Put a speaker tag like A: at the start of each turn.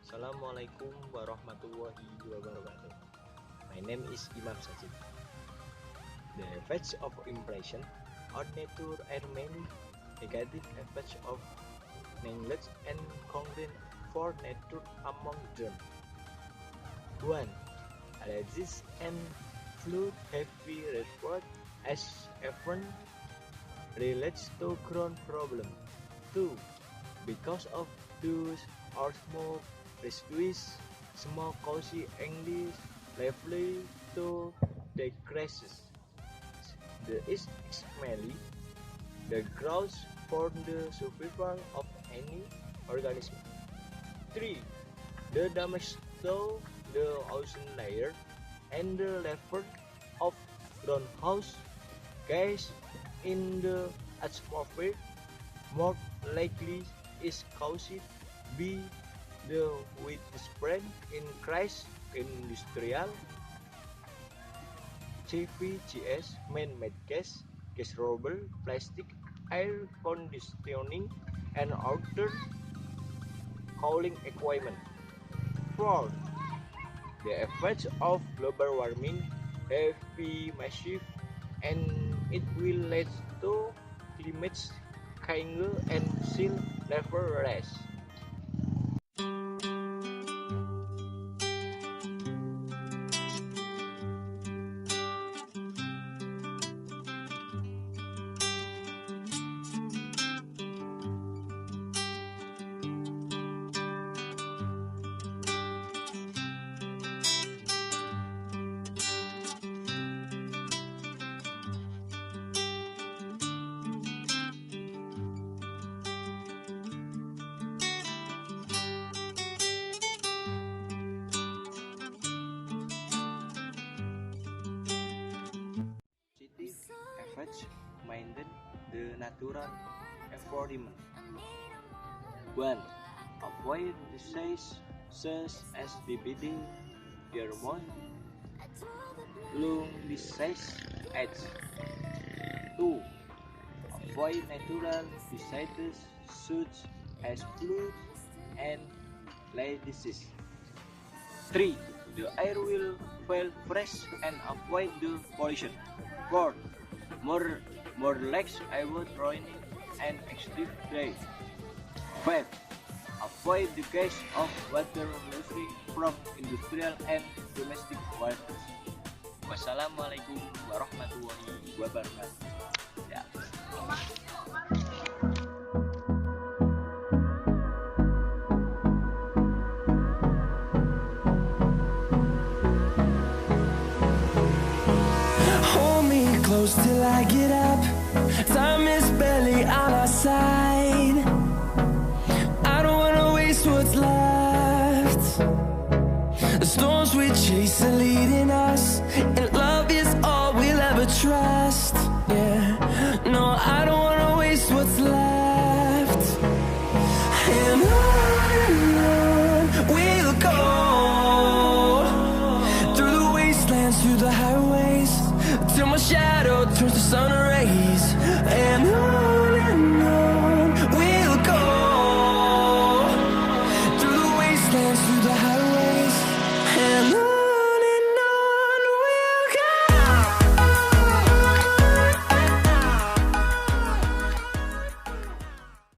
A: Assalamualaikum warahmatullahi wabarakatuh. My name is Imam Sajid. The effects of impression on nature are many negative effects of neglect and contempt for nature among them. 1. Allergies and flu heavy report as often relates to ground problem. 2. Because of dust or smoke residues, smoke causes English lively to decreases. The is smelly, the grounds for the survival of any organism. 3. The damage to the ozone layer and the level of greenhouse gas in the atmosphere more likely is caused by the widespread increase in industrial CVGS, man-made gas, gas rubber, plastic, air conditioning, and other cooling equipment. 4. The effects of global warming have been massive, and it will lead to climate change and sea level rise. Effects maintain the natural environment. 1. Avoid disease such as DBD, pneumonia, lung disease, AIDS. 2. Avoid natural disasters such as flood and lice disease. 3. The air will feel fresh and avoid the pollution. 4. More relaxed about raining and extreme day. 5. Avoid the case of water losing from industrial and domestic waters. Wassalamualaikum warahmatullahi wabarakatuh. Ya.
B: Close till I get up. Time is barely on our side. I don't wanna waste what's left. The storms we chase are leading us, and love is all we'll ever trust. Yeah, no, I don't wanna waste what's left. And on we'll go, through the wastelands, through the highways, till my shadow turns to sun rays. And